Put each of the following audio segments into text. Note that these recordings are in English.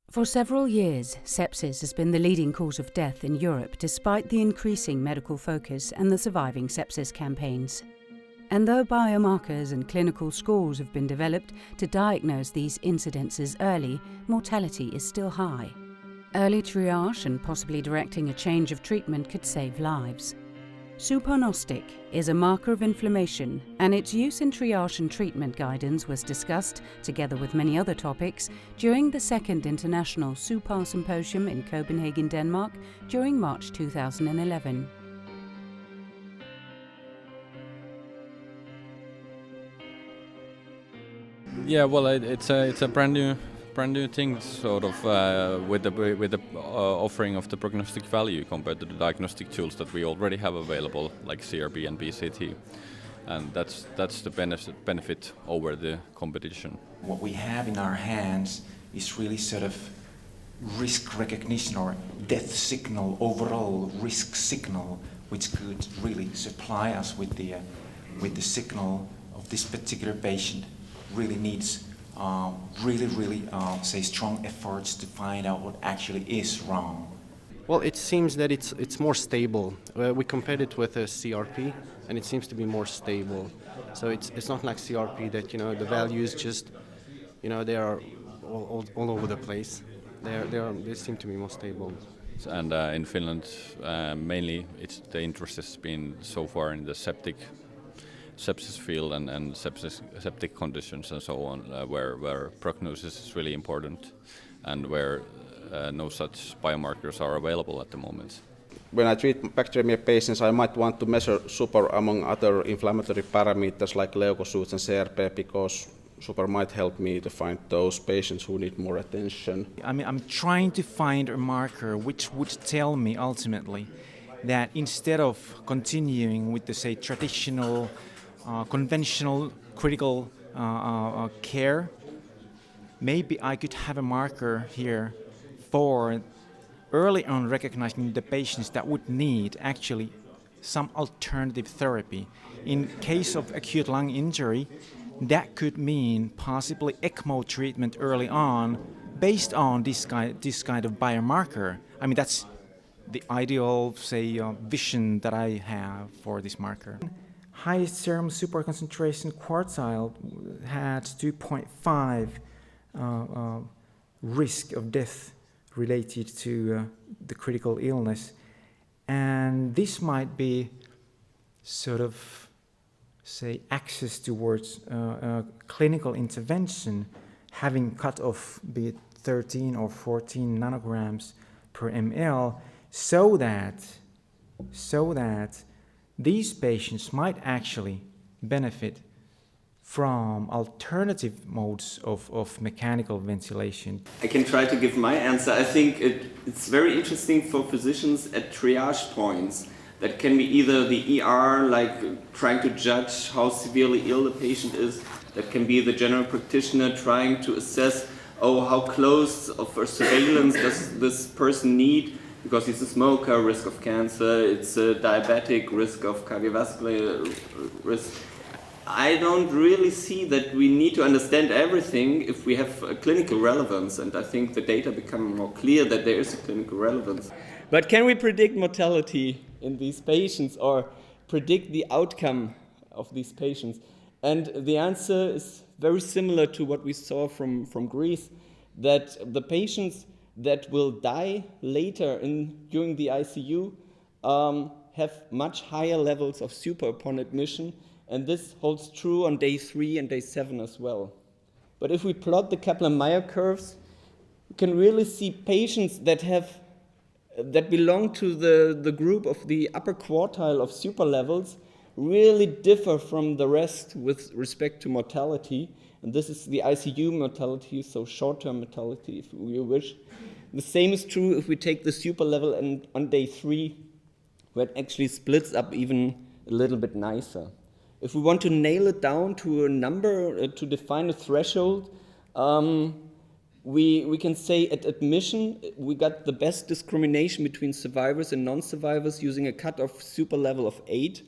For several years, sepsis has been the leading cause of death in Europe despite the increasing medical focus and the surviving sepsis campaigns. And though biomarkers and clinical scores have been developed to diagnose these incidences early, mortality is still high. Early triage and possibly directing a change of treatment could save lives. suPAR is a marker of inflammation, and its use in triage and treatment guidance was discussed, together with many other topics, during the second International suPAR Symposium in Copenhagen, Denmark, during March 2011. Yeah, well, it's a brand new thing, sort of, with the offering of the prognostic value compared to the diagnostic tools that we already have available, like CRP and BCT, and that's the benefit over the competition. What we have in our hands is really sort of risk recognition or death signal, overall risk signal, which could really supply us with the signal of this particular patient. Really needs say strong efforts to find out what actually is wrong. Well, it seems that it's more stable. We compared it with a CRP, and it seems to be more stable. So it's not like CRP that the values just they are all over the place. They seem to be more stable. And in Finland, mainly the interest has been so far in the sepsis field and septic conditions and so on, where prognosis is really important, and where no such biomarkers are available at the moment. When I treat bacteremia patients, I might want to measure suPAR among other inflammatory parameters like leukocytes and CRP, because suPAR might help me to find those patients who need more attention. I'm trying to find a marker which would tell me ultimately that instead of continuing with the, say, traditional conventional critical care, maybe I could have a marker here for early on recognizing the patients that would need actually some alternative therapy. In case of acute lung injury, that could mean possibly ECMO treatment early on based on this kind of biomarker. I mean, that's the ideal, say, vision that I have for this marker. Highest serum suPAR concentration quartile had 2.5 risk of death related to the critical illness. And this might be sort of, say, access towards clinical intervention, having cut off be it 13 or 14 nanograms per ml, so that these patients might actually benefit from alternative modes of mechanical ventilation. I can try to give my answer. I think it's very interesting for physicians at triage points. That can be either the ER, like trying to judge how severely ill the patient is. That can be the general practitioner trying to assess, how close of a surveillance does this person need? Because he's a smoker, risk of cancer, it's a diabetic, risk of cardiovascular risk. I don't really see that we need to understand everything if we have a clinical relevance, and I think the data become more clear that there is a clinical relevance. But can we predict mortality in these patients or predict the outcome of these patients? And the answer is very similar to what we saw from Greece, that the patients that will die later during the ICU have much higher levels of suPAR upon admission, and this holds true on day 3 and day 7 as well. But if we plot the Kaplan-Meier curves, we can really see patients that belong to the group of the upper quartile of suPAR levels really differ from the rest with respect to mortality. And this is the ICU mortality, so short-term mortality, if you wish. The same is true if we take the suPAR level and on day 3, where it actually splits up even a little bit nicer. If we want to nail it down to a number, to define a threshold, we can say at admission we got the best discrimination between survivors and non-survivors using a cutoff suPAR level of 8.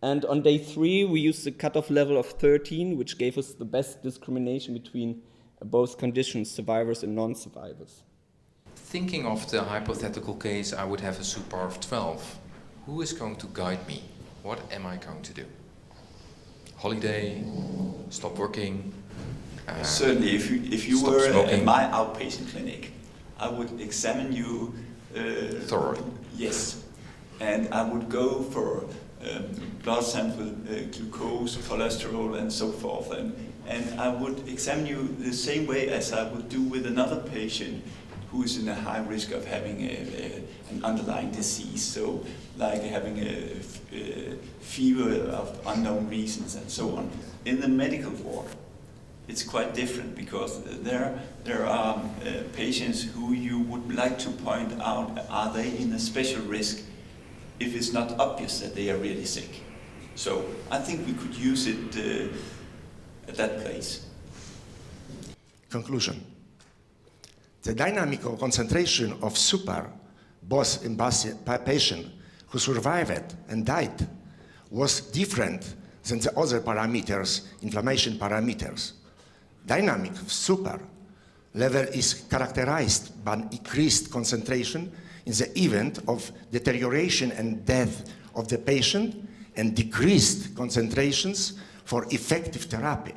And on day 3, we used a cutoff level of 13, which gave us the best discrimination between both conditions, survivors and non-survivors. thinking of the hypothetical case, I would have a suPAR of 12. Who is going to guide me? What am I going to do? Holiday? Stop working? Certainly, if you were at my outpatient clinic, I would examine you thoroughly. Yes, and I would go for blood sample, glucose, cholesterol, and so forth, and I would examine you the same way as I would do with another patient who is in a high risk of having an underlying disease, so like having a fever of unknown reasons and so on. In the medical ward, it's quite different because there are patients who you would like to point out, are they in a special risk if it's not obvious that they are really sick. So I think we could use it at that place. Conclusion. The dynamic of concentration of suPAR, both in patients who survived and died, was different than the other parameters, inflammation parameters. Dynamic of suPAR level is characterized by increased concentration in the event of deterioration and death of the patient and decreased concentrations for effective therapy.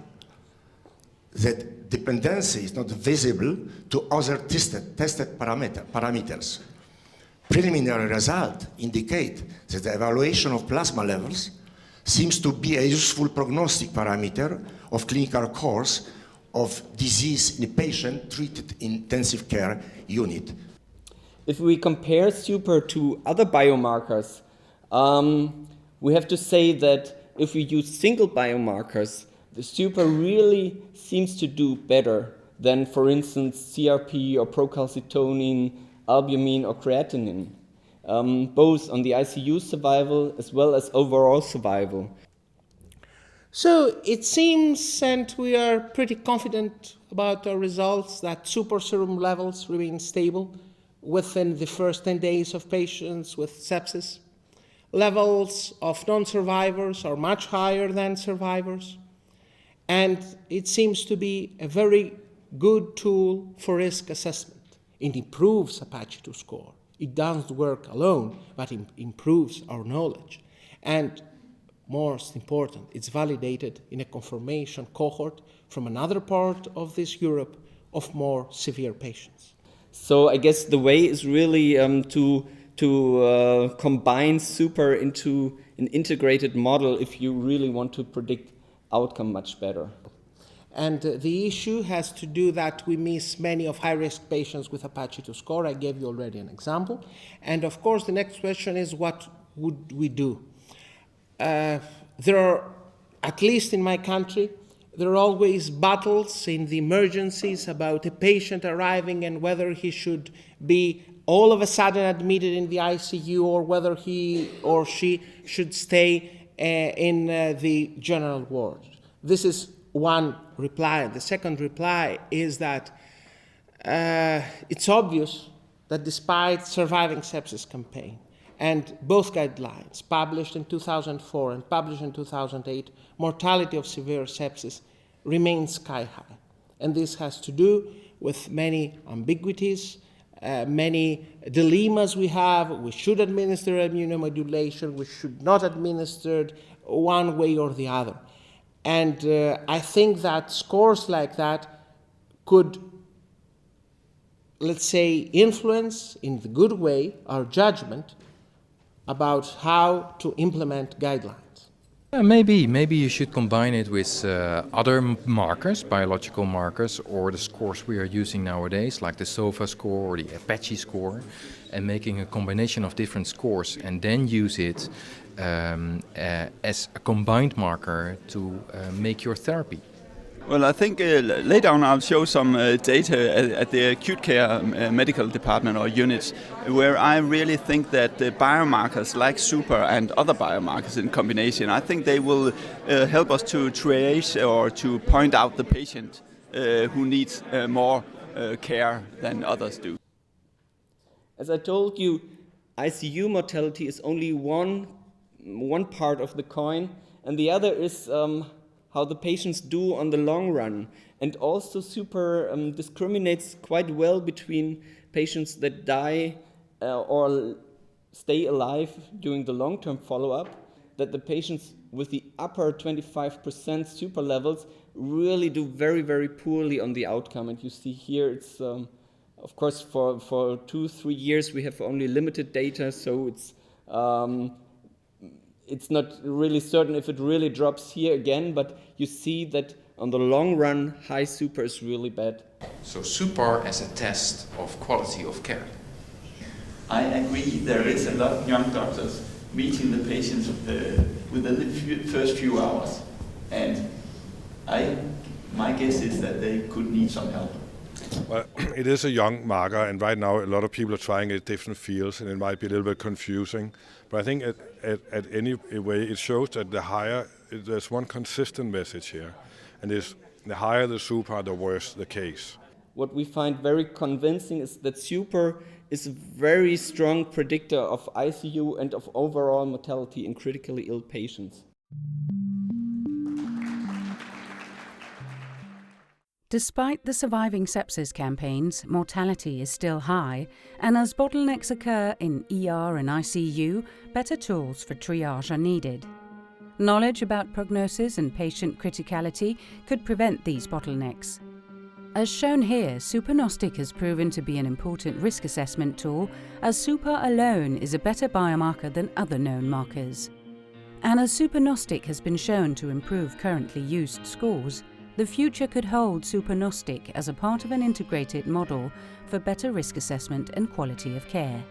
That dependency is not visible to other tested parameters. Preliminary results indicate that the evaluation of plasma levels seems to be a useful prognostic parameter of clinical course of disease in a patient treated in intensive care unit. If we compare suPAR to other biomarkers, we have to say that if we use single biomarkers, the suPAR really seems to do better than, for instance, CRP or procalcitonin, albumin or creatinine, both on the ICU survival as well as overall survival. So it seems, and we are pretty confident about our results, that suPAR serum levels remain stable within the first 10 days of patients with sepsis. Levels of non-survivors are much higher than survivors. And it seems to be a very good tool for risk assessment. It improves Apache-2 score. It doesn't work alone, but it improves our knowledge. And most important, it's validated in a confirmation cohort from another part of this Europe of more severe patients. So I guess the way is really to combine suPAR into an integrated model if you really want to predict outcome much better. And the issue has to do that we miss many of high-risk patients with Apache-2 score. I gave you already an example. And of course, the next question is, what would we do? There are, at least in my country, there are always battles in the emergencies about a patient arriving and whether he should be all of a sudden admitted in the ICU or whether he or she should stay in the general ward. This is one reply. The second reply is that it's obvious that despite surviving sepsis campaign and both guidelines published in 2004 and published in 2008, mortality of severe sepsis remains sky high. And this has to do with many ambiguities, many dilemmas we have. We should administer immunomodulation, we should not administer it one way or the other. And I think that scores like that could, let's say, influence in the good way our judgment about how to implement guidelines. Maybe you should combine it with other markers, biological markers, or the scores we are using nowadays, like the SOFA score or the Apache score, and making a combination of different scores and then use it as a combined marker to make your therapy. Well, I think later on I'll show some data at the acute care medical department or units where I really think that the biomarkers like suPAR and other biomarkers in combination, I think they will help us to trace or to point out the patient who needs more care than others do. As I told you, ICU mortality is only one part of the coin, and the other is how the patients do on the long run. And also suPAR discriminates quite well between patients that die or stay alive during the long-term follow-up, that the patients with the upper 25% suPAR levels really do very, very poorly on the outcome. And you see here it's, of course, for 2-3 years we have only limited data, so it's not really certain if it really drops here again, but you see that on the long run, high suPAR is really bad. So suPAR as a test of quality of care. I agree, there is a lot of young doctors meeting the patients within the first few hours. And my guess is that they could need some help. Well, it is a young marker, and right now a lot of people are trying it in different fields, and it might be a little bit confusing. But I think at any way it shows that there's one consistent message here, and is the higher the suPAR, the worse the case. What we find very convincing is that suPAR is a very strong predictor of ICU and of overall mortality in critically ill patients. Despite the surviving sepsis campaigns, mortality is still high, and as bottlenecks occur in ER and ICU, better tools for triage are needed. Knowledge about prognosis and patient criticality could prevent these bottlenecks. As shown here, suPARnostic has proven to be an important risk assessment tool, as suPAR alone is a better biomarker than other known markers. And as suPARnostic has been shown to improve currently used scores, the future could hold suPARnostic as a part of an integrated model for better risk assessment and quality of care.